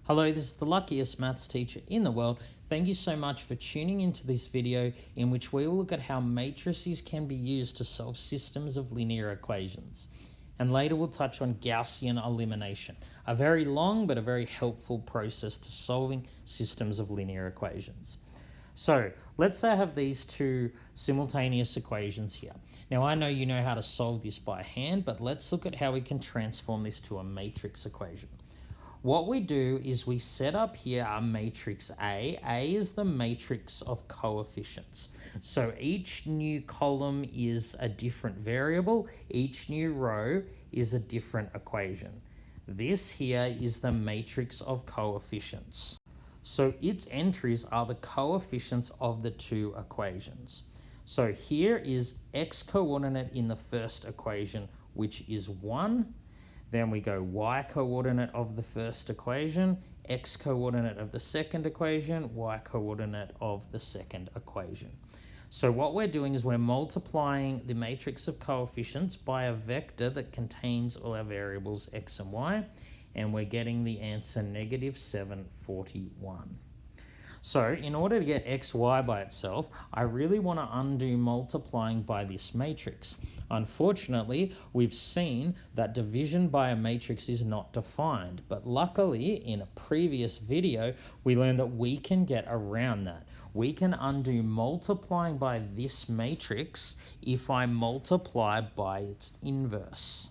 Hello, this is the luckiest maths teacher in the world. Thank you so much for tuning into this video in which we will look at how matrices can be used to solve systems of linear equations. And later we'll touch on Gaussian elimination, a very long but a very helpful process to solving systems of linear equations. So let's say I have these two simultaneous equations here. Now I know you know how to solve this by hand, but let's look at how we can transform this to a matrix equation. What we do is we set up here our matrix A. A is the matrix of coefficients. So each new column is a different variable. Each new row is a different equation. This here is the matrix of coefficients. So its entries are the coefficients of the two equations. So here is x coordinate in the first equation, which is 1. Then we go y coordinate of the first equation, x coordinate of the second equation, y coordinate of the second equation. So what we're doing is we're multiplying the matrix of coefficients by a vector that contains all our variables x and y, and we're getting the answer -741. So in order to get xy by itself, I really want to undo multiplying by this matrix. Unfortunately, we've seen that division by a matrix is not defined, but luckily in a previous video, we learned that we can get around that. We can undo multiplying by this matrix if I multiply by its inverse.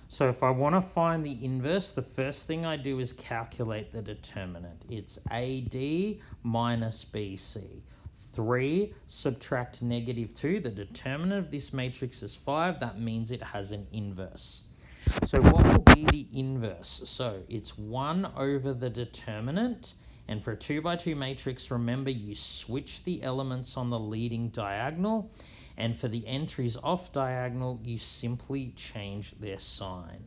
So if I want to find the inverse, the first thing I do is calculate the determinant. It's AD minus BC. 3 subtract -2. The determinant of this matrix is 5. That means it has an inverse. So what will be the inverse? So it's 1 over the determinant. And for a 2 by 2 matrix, remember you switch the elements on the leading diagonal. And for the entries off diagonal, you simply change their sign.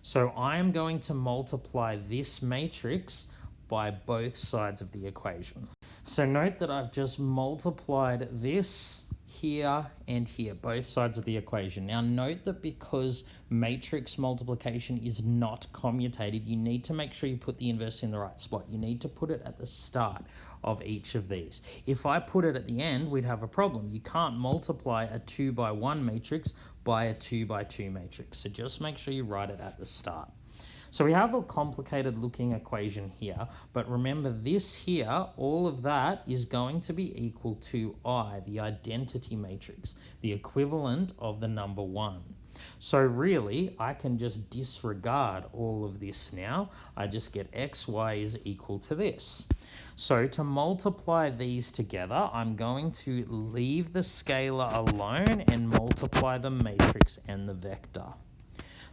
So I am going to multiply this matrix by both sides of the equation. So note that I've just multiplied this here and here, both sides of the equation. Now note that because matrix multiplication is not commutative, you need to make sure you put the inverse in the right spot. You need to put it at the start of each of these. If I put it at the end, we'd have a problem. You can't multiply a 2 by 1 matrix by a 2 by 2 matrix. So just make sure you write it at the start. So we have a complicated looking equation here, but remember this here, all of that is going to be equal to I, the identity matrix, the equivalent of the number 1. So really, I can just disregard all of this now. I just get xy is equal to this. So to multiply these together, I'm going to leave the scalar alone and multiply the matrix and the vector.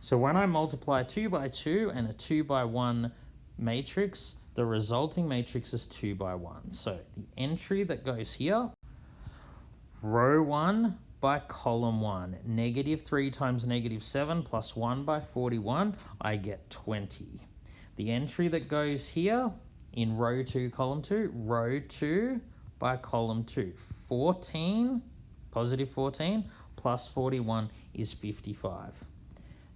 So when I multiply 2 by 2 and a 2 by 1 matrix, the resulting matrix is 2 by 1. So the entry that goes here, row 1 by column 1, -3 times -7 plus 1 by 41, I get 20. The entry that goes here in row 2, column 2, row 2 by column 2, 14, positive 14 plus 41 is 55.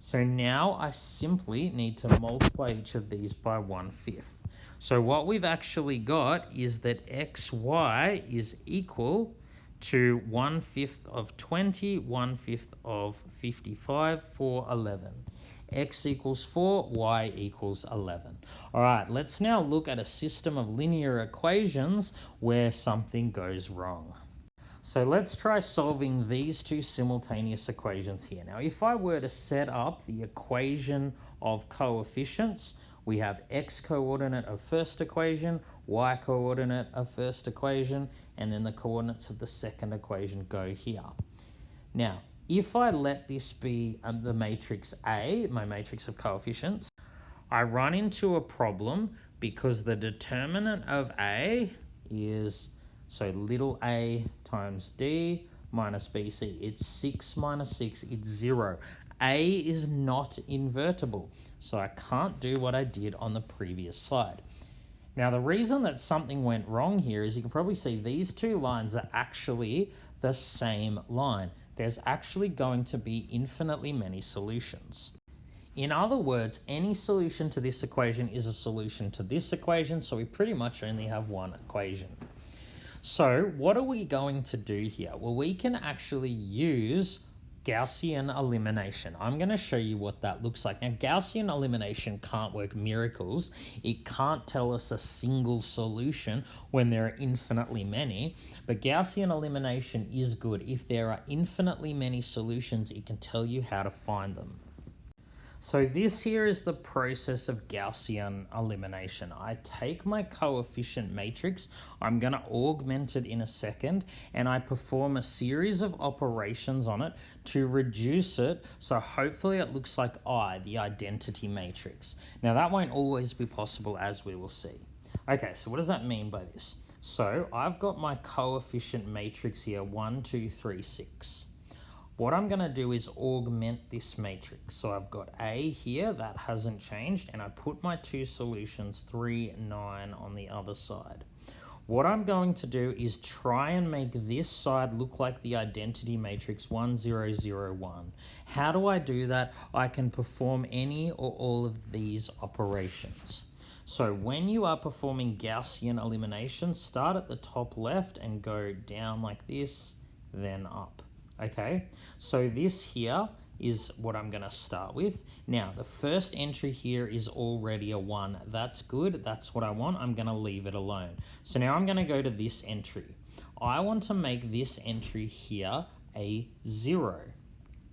So now I simply need to multiply each of these by 1/5. So what we've actually got is that xy is equal to 1/5 of 20, 1/5 of 55 for 11. X equals 4, y equals 11. All right, let's now look at a system of linear equations where something goes wrong. So let's try solving these two simultaneous equations here. Now, if I were to set up the equation of coefficients, we have x coordinate of first equation, y coordinate of first equation, and then the coordinates of the second equation go here. Now, if I let this be the matrix A, my matrix of coefficients, I run into a problem because the determinant of A is, so little a times d minus bc. It's 6 minus 6, it's 0. A is not invertible, so I can't do what I did on the previous slide. Now the reason that something went wrong here is you can probably see these two lines are actually the same line. There's actually going to be infinitely many solutions. In other words, any solution to this equation is a solution to this equation, so we pretty much only have one equation. So what are we going to do here? Well, we can actually use Gaussian elimination. I'm going to show you what that looks like. Now, Gaussian elimination can't work miracles. It can't tell us a single solution when there are infinitely many, but Gaussian elimination is good. If there are infinitely many solutions, it can tell you how to find them. So this here is the process of Gaussian elimination. I take my coefficient matrix, I'm going to augment it in a second, and I perform a series of operations on it to reduce it, so hopefully it looks like I, the identity matrix. Now that won't always be possible, as we will see. Okay, so what does that mean by this? So I've got my coefficient matrix here, 1, 2, 3, 6. What I'm going to do is augment this matrix. So I've got A here, that hasn't changed, and I put my two solutions, 3, 9, on the other side. What I'm going to do is try and make this side look like the identity matrix 1, 0, 0, 1. How do I do that? I can perform any or all of these operations. So when you are performing Gaussian elimination, start at the top left and go down like this, then up. Okay, so this here is what I'm going to start with. Now, the first entry here is already a 1. That's good. That's what I want. I'm going to leave it alone. So now I'm going to go to this entry. I want to make this entry here a 0.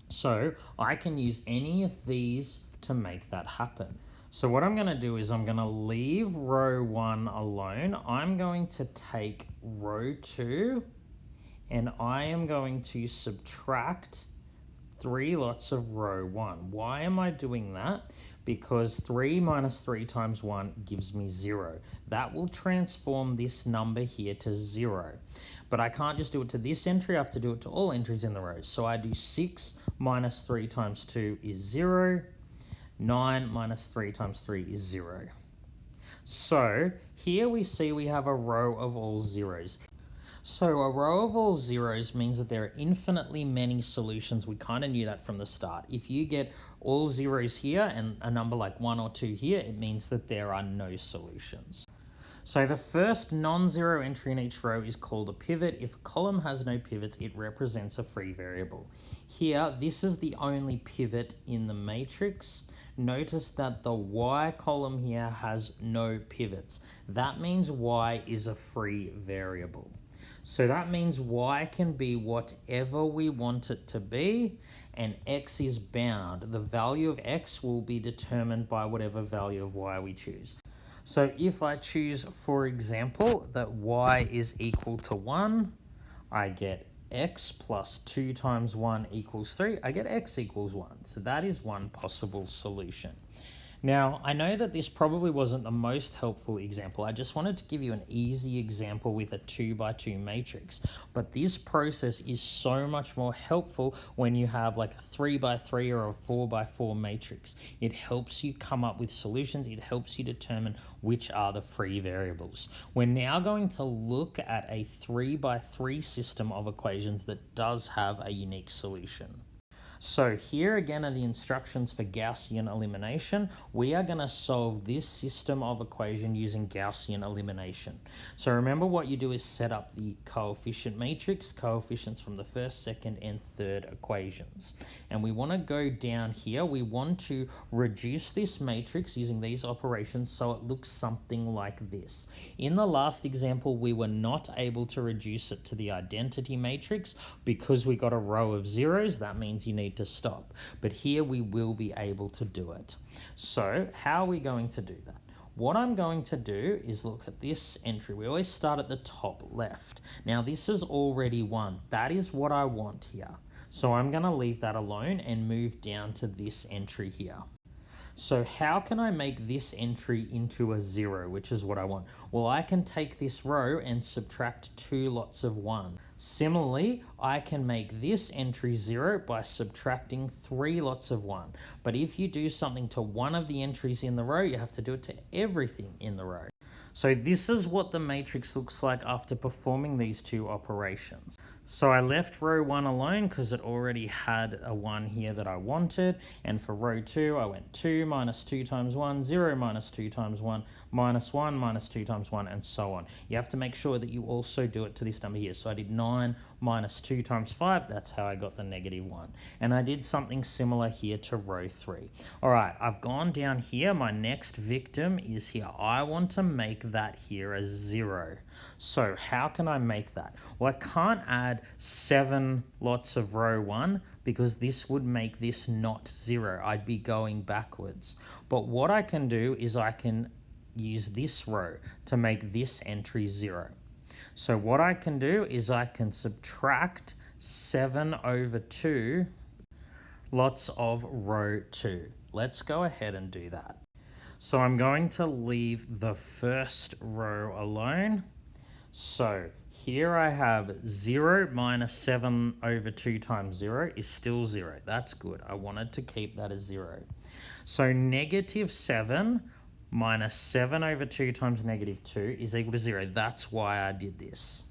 So I can use any of these to make that happen. So what I'm going to do is I'm going to leave row 1 alone. I'm going to take row 2 and I am going to subtract 3 lots of row 1. Why am I doing that? Because 3 minus 3 times 1 gives me 0. That will transform this number here to 0. But I can't just do it to this entry, I have to do it to all entries in the rows. So I do 6 minus 3 times 2 is 0. 9 minus 3 times 3 is 0. So here we see we have a row of all zeros. So a row of all zeros means that there are infinitely many solutions. We kind of knew that from the start. If you get all zeros here and a number like 1 or 2 here, it means that there are no solutions. So the first non-zero entry in each row is called a pivot. If a column has no pivots, it represents a free variable. Here, this is the only pivot in the matrix. Notice that the Y column here has no pivots. That means Y is a free variable. So that means Y can be whatever we want it to be, and X is bound. The value of X will be determined by whatever value of Y we choose. So if I choose, for example, that Y is equal to 1, I get X plus 2 times 1 equals 3. I get X equals 1. So that is one possible solution. Now, I know that this probably wasn't the most helpful example. I just wanted to give you an easy example with a 2 by 2 matrix. But this process is so much more helpful when you have like a 3 by 3 or a 4 by 4 matrix. It helps you come up with solutions. It helps you determine which are the free variables. We're now going to look at a 3 by 3 system of equations that does have a unique solution. So here again are the instructions for Gaussian elimination. We are going to solve this system of equation using Gaussian elimination. So remember what you do is set up the coefficient matrix, coefficients from the first, second, and third equations. And we want to go down here. We want to reduce this matrix using these operations so it looks something like this. In the last example, we were not able to reduce it to the identity matrix because we got a row of zeros. That means you need to stop, but here we will be able to do it. So how are we going to do that? What I'm going to do is look at this entry. We always start at the top left. Now this is already 1. That is what I want here. So I'm going to leave that alone and move down to this entry here. So how can I make this entry into a 0, which is what I want? Well, I can take this row and subtract 2 lots of 1. Similarly, I can make this entry 0 by subtracting 3 lots of 1. But if you do something to one of the entries in the row, you have to do it to everything in the row. So this is what the matrix looks like after performing these two operations. So I left row 1 alone because it already had a 1 here that I wanted. And for row 2, I went 2 minus 2 times 1, 0 minus 2 times 1, minus 1 minus 2 times 1, and so on. You have to make sure that you also do it to this number here. So I did 9 minus 2 times 5. That's how I got the negative 1. And I did something similar here to row 3. All right, I've gone down here. My next victim is here. I want to make that here a 0. So how can I make that? Well, I can't add 7 lots of row 1 because this would make this not 0. I'd be going backwards. But what I can do is I can use this row to make this entry 0. So what I can do is I can subtract 7 over 2 lots of row 2. Let's go ahead and do that. So I'm going to leave the first row alone. So here I have 0 minus 7 over 2 times 0 is still 0. That's good. I wanted to keep that as 0. So negative 7 minus 7 over 2 times negative 2 is equal to 0. That's why I did this.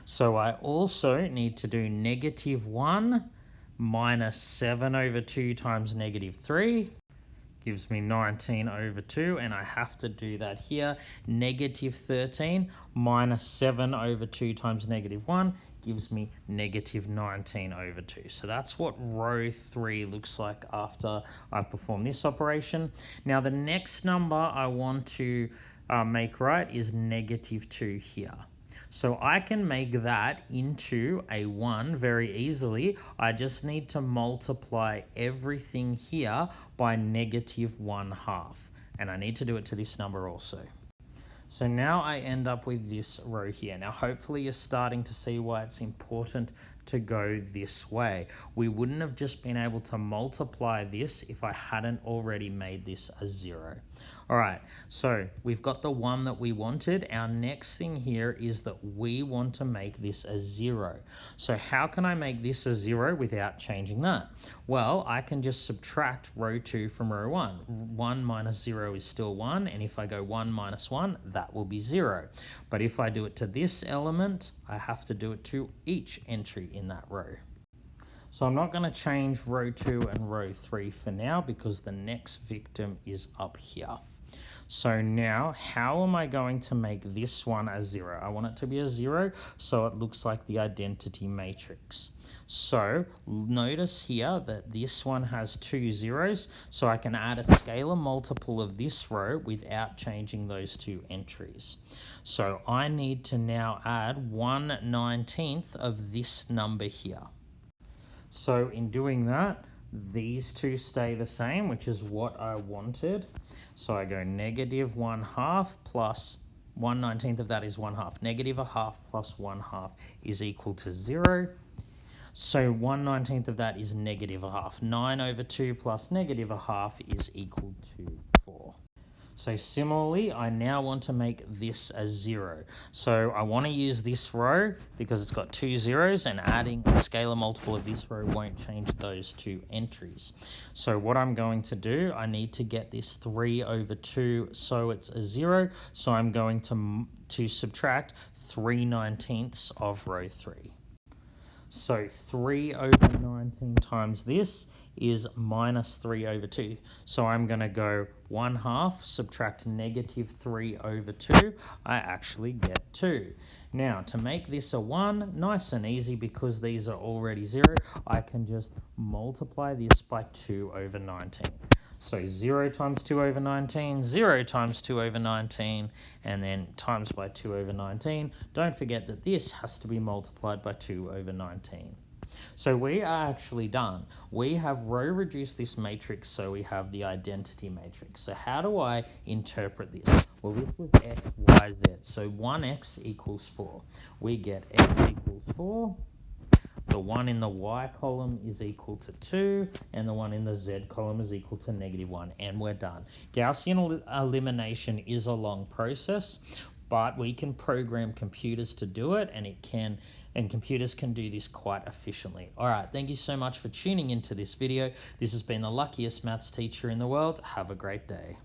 So I also need to do negative 1 minus 7 over 2 times negative 3 gives me 19 over 2, and I have to do that here. Negative 13 minus 7 over 2 times negative 1 gives me negative 19 over 2. So that's what row 3 looks like after I perform this operation. Now the next number I want to make right is negative 2 here. So I can make that into a 1 very easily. I just need to multiply everything here by negative 1/2. And I need to do it to this number also. So now I end up with this row here. Now hopefully you're starting to see why it's important to go this way. We wouldn't have just been able to multiply this if I hadn't already made this a 0. All right, so we've got the 1 that we wanted. Our next thing here is that we want to make this a 0. So how can I make this a 0 without changing that? Well, I can just subtract row 2 from row 1. 1 minus 0 is still 1, and if I go 1 minus 1, that will be 0. But if I do it to this element, I have to do it to each entry in that row. So I'm not going to change row 2 and row 3 for now because the next victim is up here. So now, how am I going to make this one a 0? I want it to be a 0, so it looks like the identity matrix. So notice here that this one has 2 zeros, so I can add a scalar multiple of this row without changing those 2 entries. So I need to now add 1/19 of this number here. So in doing that, these 2 stay the same, which is what I wanted. So I go negative 1/2 plus 1/19 of that is 1/2. Negative 1/2 plus 1/2 is equal to 0. So 1/19 of that is negative 1/2. 9 over 2 plus negative 1/2 is equal to 4. So similarly, I now want to make this a 0. So I want to use this row because it's got 2 zeros, and adding a scalar multiple of this row won't change those 2 entries. So what I'm going to do, I need to get this 3 over 2 so it's a 0. So I'm going to subtract 3/19 of row 3. So 3 over 19 times this is minus 3 over 2. So I'm going to go 1/2, subtract negative 3 over 2. I actually get 2. Now, to make this a 1, nice and easy because these are already 0, I can just multiply this by 2 over 19. So 0 times 2 over 19, 0 times 2 over 19, and then times by 2 over 19. Don't forget that this has to be multiplied by 2 over 19. So we are actually done. We have row reduced this matrix, so we have the identity matrix. So how do I interpret this? Well, this was x, y, z. So 1x equals 4. We get x equals 4. The one in the y column is equal to 2, and the one in the z column is equal to -1, and we're done. Gaussian elimination is a long process, but we can program computers to do it, and computers can do this quite efficiently. All right, thank you so much for tuning into this video. This has been the luckiest maths teacher in the world. Have a great day.